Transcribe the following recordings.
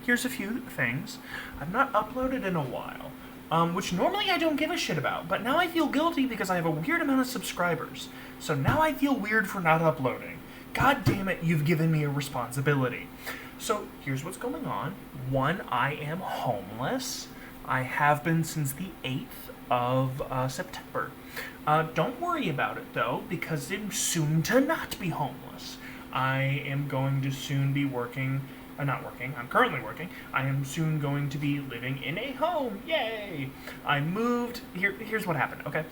here's a few things. I've not uploaded in a while, which normally I don't give a shit about, but now I feel guilty because I have a weird amount of subscribers. So now I feel weird for not uploading. God damn it, you've given me a responsibility. So here's what's going on. One, I am homeless. I have been since the 8th of September. Don't worry about it, though, because I'm soon to not be homeless. I am going to soon be working, not working, I'm currently working. I am soon going to be living in a home. Yay! I moved, here's what happened, okay?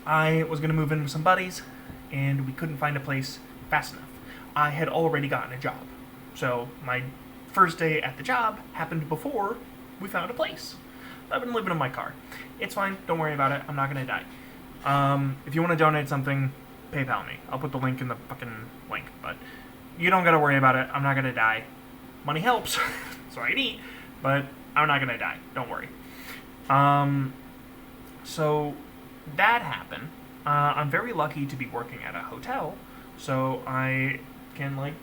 I was going to move in with some buddies, and we couldn't find a place fast enough. I had already gotten a job. So my first day at the job happened before we found a place. I've been living in my car. It's fine. Don't worry about it. I'm not going to die. If you want to donate something, PayPal me. I'll put the link in the fucking link. But you don't got to worry about it. I'm not going to die. Money helps, so I can eat. But I'm not going to die. Don't worry. So that happened. I'm very lucky to be working at a hotel. So I can,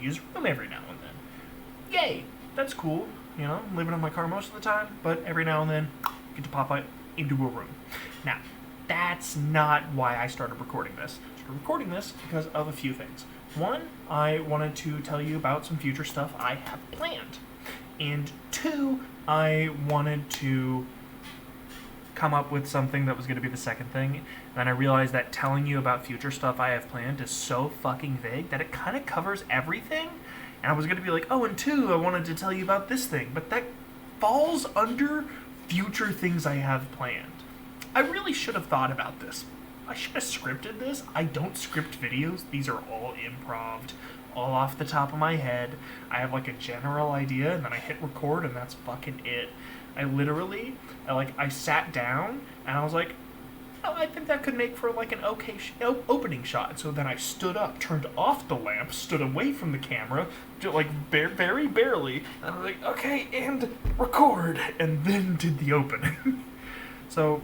use a room every now and then. Yay! That's cool. You know, I'm living in my car most of the time, but every now and then, get to pop out into a room. Now, that's not why I started recording this. I started recording this because of a few things. One, I wanted to tell you about some future stuff I have planned. And two, I wanted to come up with something that was going to be the second thing. And then I realized that telling you about future stuff I have planned is so fucking vague that it kind of covers everything. And I was going to be like, oh, and two, I wanted to tell you about this thing. But that falls under future things I have planned. I really should have thought about this. I should have scripted this. I don't script videos. These are all improv, all off the top of my head. I have a general idea, and then I hit record, and that's fucking it. I sat down, and I was like, oh, I think that could make for an okay opening shot. So then I stood up, turned off the lamp, stood away from the camera, very barely, and I was like, okay, and record, and then did the opening. So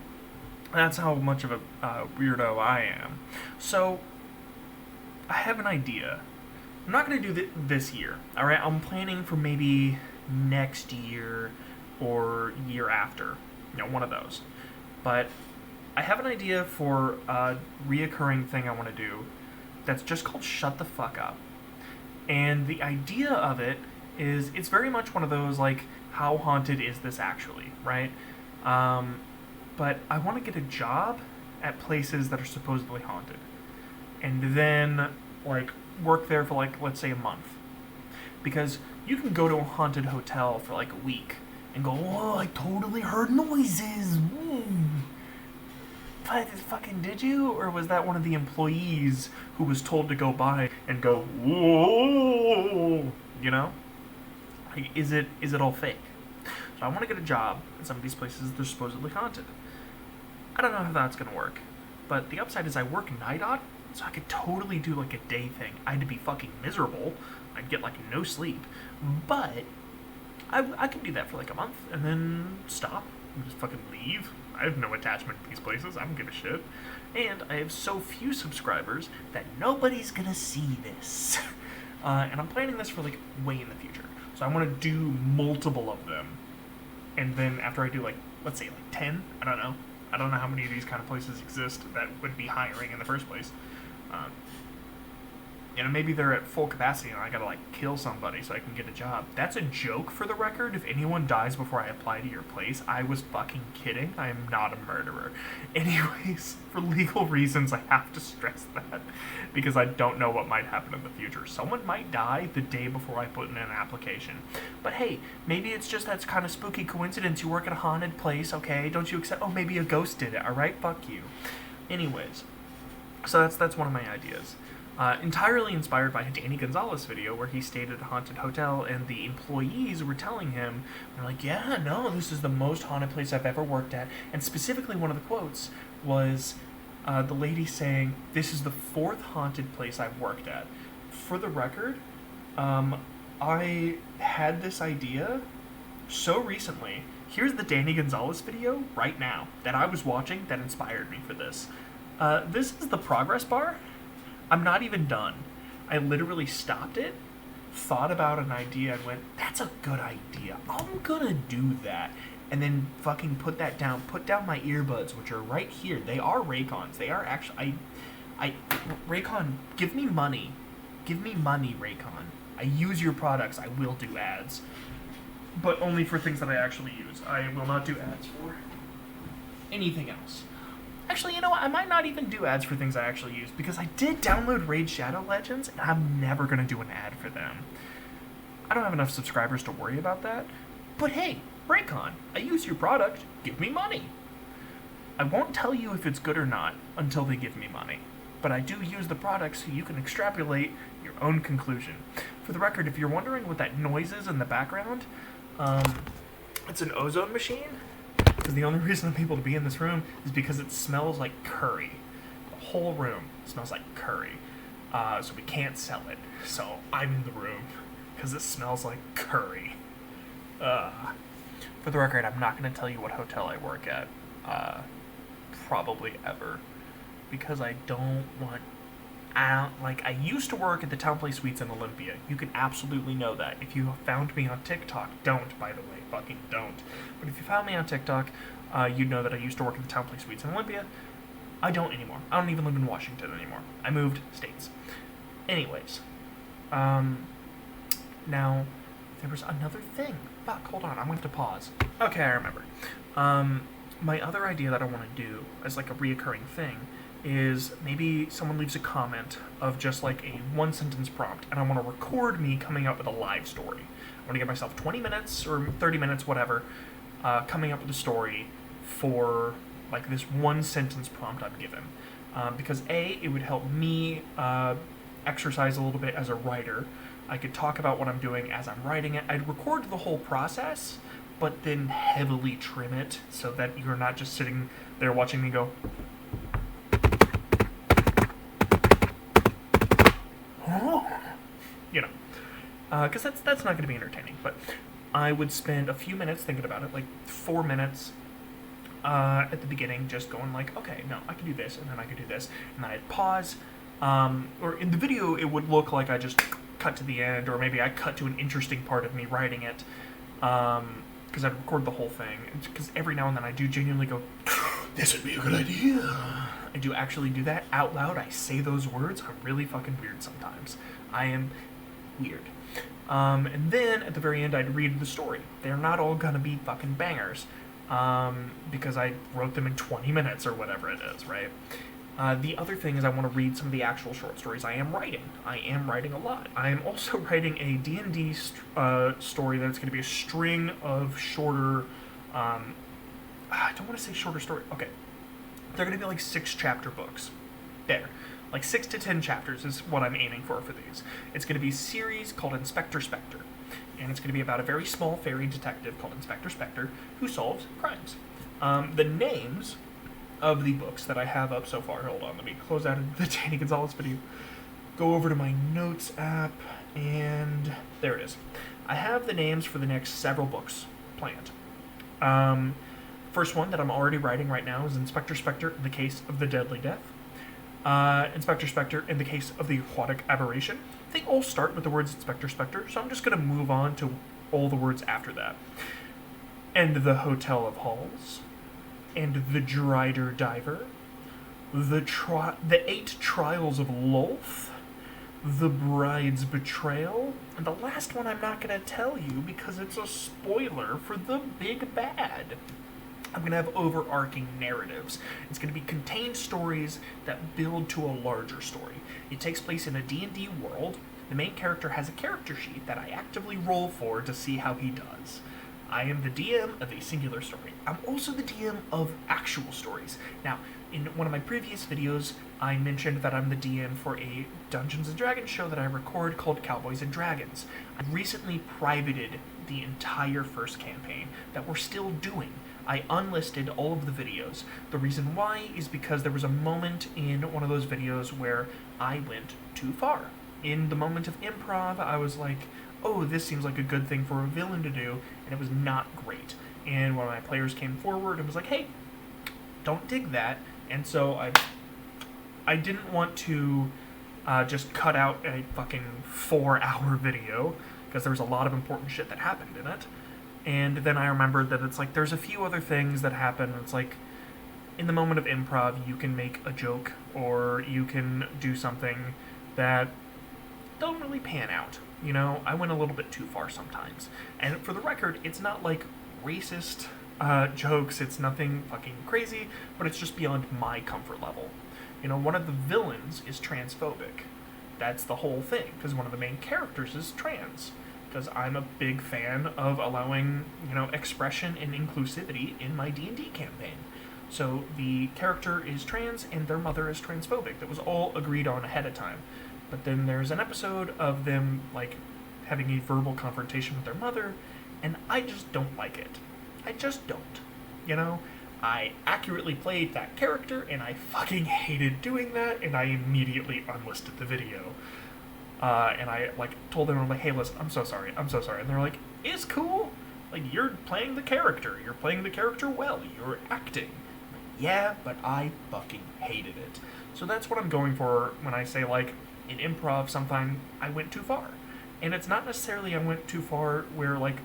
that's how much of a weirdo I am. So I have an idea. I'm not going to do this year, all right? I'm planning for maybe next year or year after, one of those. But I have an idea for a reoccurring thing I want to do that's just called Shut the Fuck Up. And the idea of it is, it's very much one of those, how haunted is this actually, right? But I want to get a job at places that are supposedly haunted. And then, work there for, let's say a month. Because you can go to a haunted hotel for, a week and go, oh, I totally heard noises. But fucking did you? Or was that one of the employees who was told to go by and go, whoa? You know? Is it all fake? So I want to get a job at some of these places that are supposedly haunted. I don't know how that's going to work. But the upside is I work night on, so I could totally do a day thing. I'd be fucking miserable. I'd get no sleep. But I could do that for a month and then stop and just fucking leave. I have no attachment to these places. I don't give a shit. And I have so few subscribers that nobody's gonna see this. And I'm planning this for way in the future. So I want to do multiple of them. And then after I do let's say 10, I don't know. I don't know how many of these kind of places exist that would be hiring in the first place. Maybe they're at full capacity and I gotta kill somebody so I can get a job. That's a joke, for the record. If anyone dies before I apply to your place, I was fucking kidding. I am not a murderer. Anyways, for legal reasons, I have to stress that because I don't know what might happen in the future. Someone might die the day before I put in an application. But hey, maybe it's just that kind of spooky coincidence. You work at a haunted place, okay? Don't you accept? Oh, maybe a ghost did it, alright? Fuck you. Anyways, so that's one of my ideas. Entirely inspired by a Danny Gonzalez video where he stayed at a haunted hotel and the employees were telling him, they're like, yeah, no, this is the most haunted place I've ever worked at. And specifically one of the quotes was the lady saying, this is the 4th haunted place I've worked at. For the record, I had this idea so recently. Here's the Danny Gonzalez video right now that I was watching that inspired me for this. This is the progress bar. I'm not even done. I literally stopped it thought about an idea and went, that's a good idea. I'm gonna do that. And then fucking put down my earbuds, which are right here. They are Raycons. They are actually, Raycon, give me money. Give me money, Raycon. I use your products. I will do ads. But only for things that I actually use. I will not do ads for anything else. Actually, you know what? I might not even do ads for things I actually use, because I did download Raid Shadow Legends, and I'm never going to do an ad for them. I don't have enough subscribers to worry about that. But hey, Raycon, I use your product. Give me money. I won't tell you if it's good or not until they give me money. But I do use the product so you can extrapolate your own conclusion. For the record, if you're wondering what that noise is in the background, it's an ozone machine. Because the only reason I'm able to be in this room is because it smells like curry. The whole room smells like curry. So we can't sell it. So I'm in the room because it smells like curry. For the record, I'm not going to tell you what hotel I work at. Probably ever. Because I used to work at the Town Place Suites in Olympia. You can absolutely know that. If you found me on TikTok, don't, by the way. Fucking don't. But if you found me on TikTok, you'd know that I used to work at the Town Place Suites in Olympia. I don't anymore. I don't even live in Washington anymore. I moved states. Anyways. Now, there was another thing. Fuck, hold on. I'm going to have to pause. Okay, I remember. My other idea that I want to do as like a reoccurring thing is maybe someone leaves a comment of just like a one-sentence prompt, and I want to record me coming up with a live story. I want to give myself 20 minutes or 30 minutes, whatever, coming up with a story for like this one-sentence prompt I'm given. Because A, it would help me exercise a little bit as a writer. I could talk about what I'm doing as I'm writing it. I'd record the whole process, but then heavily trim it so that you're not just sitting there watching me go, you know, because that's not going to be entertaining. But I would spend a few minutes thinking about it, like 4 minutes at the beginning, just going like, okay, no, I can do this, and then I can do this, and then I'd pause. Or in the video, it would look like I just cut to the end, or maybe I cut to an interesting part of me writing it, because I'd record the whole thing. Because every now and then I do genuinely go, this would be a good idea. I do actually do that out loud. I say those words. I'm really fucking weird sometimes. I am weird. And then at the very end, I'd read the story. They're not all gonna be fucking bangers, because I wrote them in 20 minutes or whatever it is, right? The other thing is I want to read some of the actual short stories I am writing. I am writing a lot. I am also writing a D&D story that's going to be a string of shorter, I don't want to say shorter story. Okay. They're going to be like 6-chapter books. There. Like 6 to 10 chapters is what I'm aiming for these. It's going to be a series called Inspector Spectre. And it's going to be about a very small fairy detective called Inspector Spectre who solves crimes. The names of the books that I have up so far. Hold on, let me close out the Danny Gonzalez video. Go over to my notes app, and there it is. I have the names for the next several books planned. First one that I'm already writing right now is Inspector Spectre in the Case of the Deadly Death. Inspector Spectre in the Case of the Aquatic Aberration. They all start with the words Inspector Spectre, so I'm just going to move on to all the words after that. And the Hotel of Halls. And the Drider Diver, the 8 Trials of Lolth, the Bride's Betrayal, and the last one I'm not going to tell you because it's a spoiler for the Big Bad. I'm going to have overarching narratives. It's going to be contained stories that build to a larger story. It takes place in a D&D world. The main character has a character sheet that I actively roll for to see how he does. I am the DM of a singular story. I'm also the DM of actual stories. Now, in one of my previous videos, I mentioned that I'm the DM for a Dungeons & Dragons show that I record called Cowboys and Dragons. I recently privated the entire first campaign that we're still doing. I unlisted all of the videos. The reason why is because there was a moment in one of those videos where I went too far. In the moment of improv, I was like, oh, this seems like a good thing for a villain to do, and it was not great. And one of my players came forward and was like, hey, don't dig that. And so I didn't want to just cut out a fucking 4-hour video because there was a lot of important shit that happened in it. And then I remembered that it's like there's a few other things that happen. It's like in the moment of improv, you can make a joke or you can do something that don't really pan out. You know, I went a little bit too far sometimes. And for the record, it's not like racist jokes, it's nothing fucking crazy, but it's just beyond my comfort level. You know, one of the villains is transphobic. That's the whole thing, because one of the main characters is trans. Because I'm a big fan of allowing, you know, expression and inclusivity in my D&D campaign. So the character is trans and their mother is transphobic. That was all agreed on ahead of time. But then there's an episode of them, like, having a verbal confrontation with their mother, and I just don't like it. I just don't. You know? I accurately played that character, and I fucking hated doing that, and I immediately unlisted the video. And I, like, told them, I'm like, hey, listen, I'm so sorry. And they're like, it's cool. Like, you're playing the character. You're playing the character well. You're acting. Like, yeah, but I fucking hated it. So that's what I'm going for when I say, like, in improv, sometimes I went too far. And it's not necessarily I went too far where, like,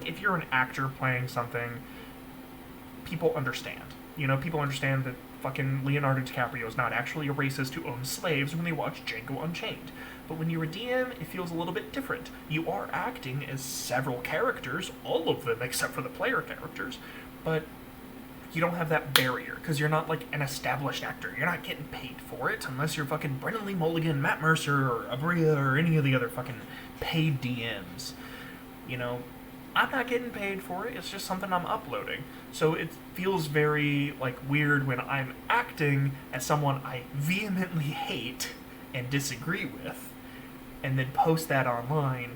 if you're an actor playing something, people understand. You know, people understand that fucking Leonardo DiCaprio is not actually a racist who owns slaves when they watch Django Unchained. But when you're a DM, it feels a little bit different. You are acting as several characters, all of them except for the player characters, but you don't have that barrier, because you're not, like, an established actor. You're not getting paid for it, unless you're fucking Brendan Lee Mulligan, Matt Mercer, or Abria, or any of the other fucking paid DMs. You know, I'm not getting paid for it, it's just something I'm uploading. So it feels very, like, weird when I'm acting as someone I vehemently hate and disagree with, and then post that online.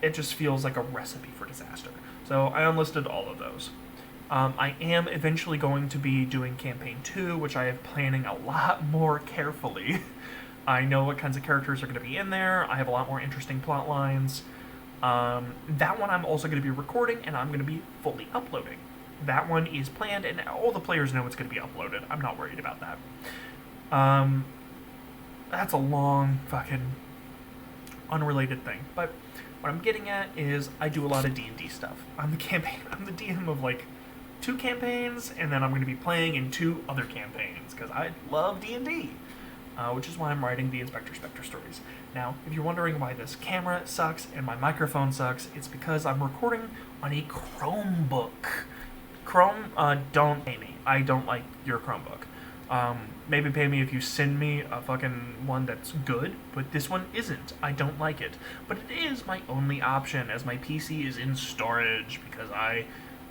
It just feels like a recipe for disaster. So I unlisted all of those. I am eventually going to be doing Campaign 2, which I am planning a lot more carefully. I know what kinds of characters are going to be in there. I have a lot more interesting plot lines. That one I'm also going to be recording, and I'm going to be fully uploading. That one is planned, and all the players know it's going to be uploaded. I'm not worried about that. That's a long, fucking, unrelated thing. But what I'm getting at is I do a lot of D&D stuff. I'm the DM of, like, 2 campaigns, and then I'm going to be playing in 2 other campaigns, because I love D&D. Which is why I'm writing the Inspector Spectre stories. Now, if you're wondering why this camera sucks and my microphone sucks, it's because I'm recording on a Chromebook. Chrome, don't pay me. I don't like your Chromebook. Maybe pay me if you send me a fucking one that's good, but this one isn't. I don't like it. But it is my only option, as my PC is in storage, because I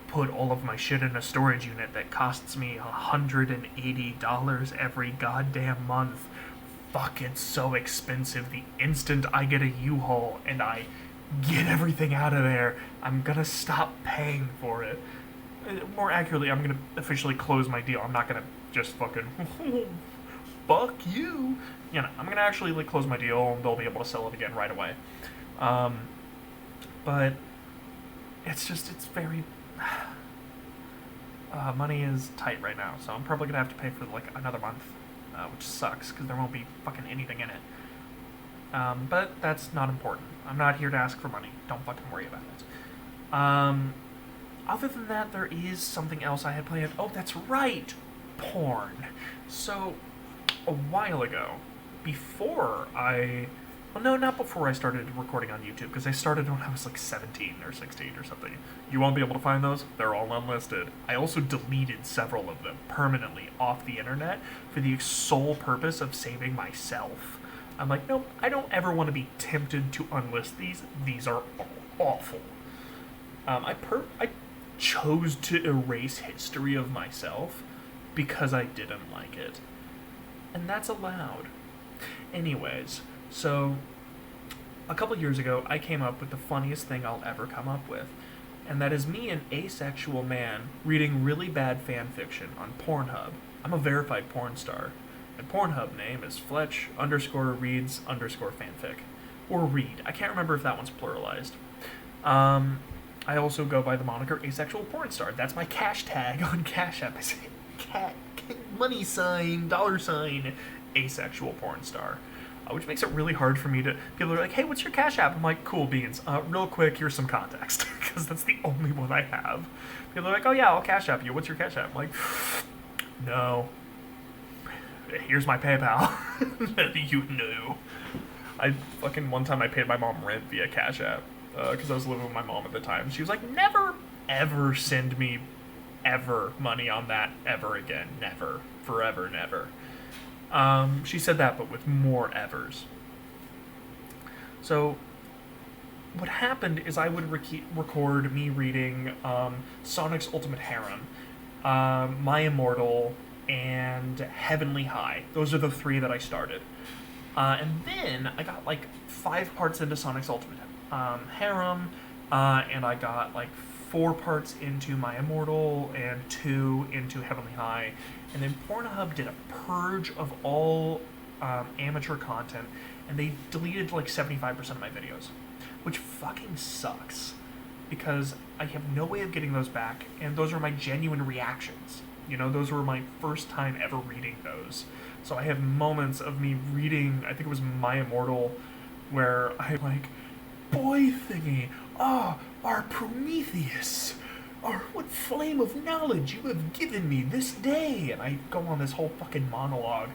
put all of my shit in a storage unit that costs me $180 every goddamn month. Fuck, it's so expensive. The instant I get a U-Haul and I get everything out of there, I'm gonna stop paying for it. More accurately, I'm gonna officially close my deal. I'm not gonna just fucking fuck you. You know, I'm gonna actually, like, close my deal and they'll be able to sell it again right away. But it's very... money is tight right now, so I'm probably gonna have to pay for, like, another month, which sucks, because there won't be fucking anything in it. But that's not important. I'm not here to ask for money. Don't fucking worry about it. Other than that, there is something else I had planned. Oh, that's right! Porn. So, a while ago, before I... Well, no, not before I started recording on YouTube, because I started when I was like 17 or 16 or something. You won't be able to find those. They're all unlisted. I also deleted several of them permanently off the internet for the sole purpose of saving myself. I'm like, nope, I don't ever want to be tempted to unlist these. These are awful. I chose to erase history of myself because I didn't like it. And that's allowed. Anyways... So, a couple years ago, I came up with the funniest thing I'll ever come up with. And that is me, an asexual man, reading really bad fan fiction on Pornhub. I'm a verified porn star. My Pornhub name is Fletch_reads_fanfic. Or read. I can't remember if that one's pluralized. I also go by the moniker Asexualpornstar. That's my cash tag on Cash App. Money sign, $, Asexualpornstar, which makes it really hard for me to. People are like, "Hey, what's your Cash App?" I'm like, "Cool beans. Real quick, here's some context," because that's the only one I have. People are like, "Oh yeah, I'll Cash App you. What's your Cash App?" I'm like, "No. Here's my PayPal." You know. I fucking one time I paid my mom rent via Cash App because I was living with my mom at the time. She was like, "Never, ever send me ever money on that ever again. Never. Forever, never." She said that, but with more evers. So, what happened is I would record me reading Sonic's Ultimate Harem, My Immortal, and Heavenly High. Those are the 3 that I started. And then I got like 5 parts into Sonic's Ultimate Harem, and I got like 4 parts into My Immortal and 2 into Heavenly High. And then Pornhub did a purge of all amateur content, and they deleted like 75% of my videos, which fucking sucks because I have no way of getting those back, and those are my genuine reactions. You know, those were my first time ever reading those. So I have moments of me reading, I think it was My Immortal, where I'm like, "Boy thingy, our Prometheus, what flame of knowledge you have given me this day." And I go on this whole fucking monologue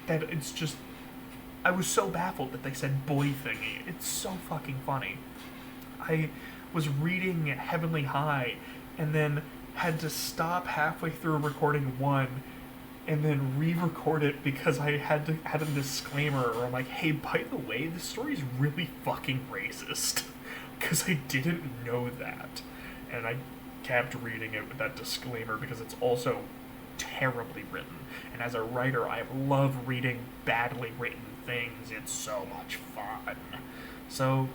that it's just, I was so baffled that they said "boy thingy." It's so fucking funny. I was reading Heavenly High and then had to stop halfway through recording 1 and then re-record it because I had a disclaimer where I'm like, "Hey, by the way, this story's really fucking racist," because I didn't know that. And I kept reading it with that disclaimer because it's also terribly written. And as a writer, I love reading badly written things. It's so much fun. So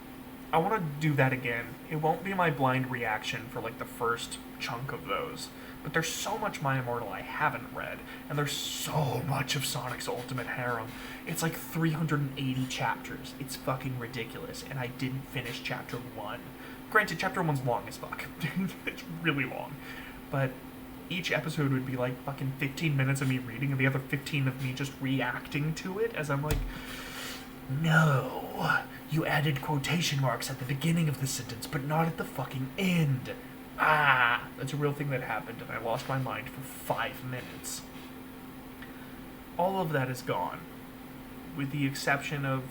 I want to do that again. It won't be my blind reaction for like the first chunk of those, but there's so much My Immortal I haven't read, and there's so much of Sonic's Ultimate Harem. It's like 380 chapters. It's fucking ridiculous, and I didn't finish chapter 1. Granted, chapter 1's long as fuck. It's really long. But each episode would be like fucking 15 minutes of me reading, and the other 15 of me just reacting to it as I'm like, "No, you added quotation marks at the beginning of the sentence, but not at the fucking end. That's a real thing that happened, and I lost my mind for 5 minutes." All of that is gone, with the exception of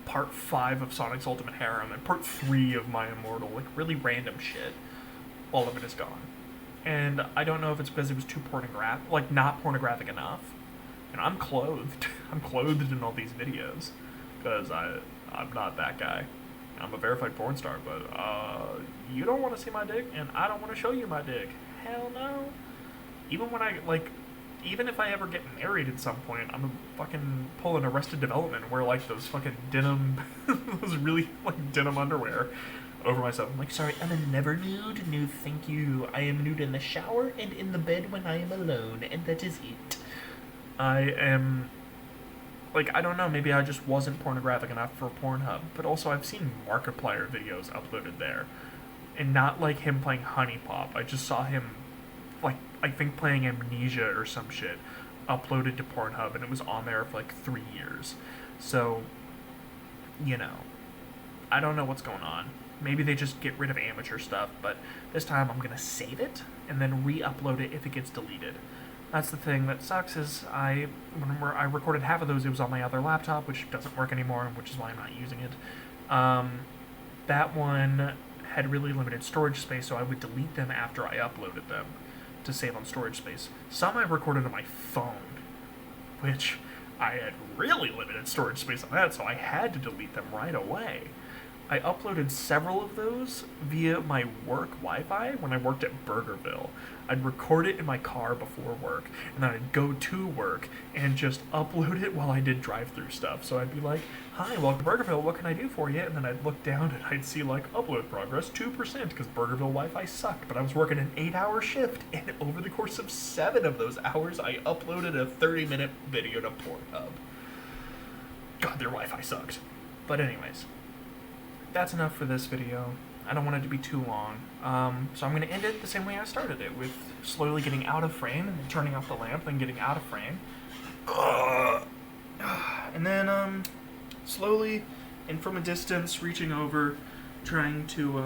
part 5 of Sonic's Ultimate Harem and part 3 of My Immortal, like really random shit. All of it is gone. And I don't know if it's because it was too pornographic, like not pornographic enough. And I'm clothed. I'm clothed in all these videos, because I'm not that guy. I'm a verified porn star, but you don't want to see my dick, and I don't want to show you my dick. Hell no. Even if I ever get married at some point, I'm gonna fucking pull an Arrested Development and wear like those fucking denim, those really like denim underwear over myself. I'm like, "Sorry, I'm a never nude. No, thank you. I am nude in the shower and in the bed when I am alone, and that is it." I am, like, I don't know, maybe I just wasn't pornographic enough for Pornhub, but also I've seen Markiplier videos uploaded there, and not like him playing Honey Pop. I just saw him, like, I think playing Amnesia or some shit, uploaded to Pornhub, and it was on there for like 3 years. So, you know, I don't know what's going on. Maybe they just get rid of amateur stuff, but this time I'm gonna save it and then re-upload it if it gets deleted. That's the thing that sucks is when I recorded half of those, it was on my other laptop, which doesn't work anymore, which is why I'm not using it. That one had really limited storage space, so I would delete them after I uploaded them to save on storage space. Some I recorded on my phone, which I had really limited storage space on that, so I had to delete them right away. I uploaded several of those via my work Wi-Fi when I worked at Burgerville. I'd record it in my car before work, and then I'd go to work and just upload it while I did drive-through stuff. So I'd be like, "Hi, welcome to Burgerville, what can I do for you?" And then I'd look down and I'd see like, "Upload progress 2%, because Burgerville Wi-Fi sucked, but I was working an 8-hour shift, and over the course of 7 of those hours, I uploaded a 30-minute video to Pornhub. God, their Wi-Fi sucked. But anyways, that's enough for this video. I don't want it to be too long. So I'm going to end it the same way I started it, with slowly getting out of frame and then turning off the lamp, then getting out of frame. slowly and from a distance, reaching over, trying to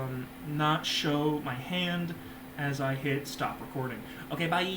not show my hand as I hit stop recording. Okay, bye.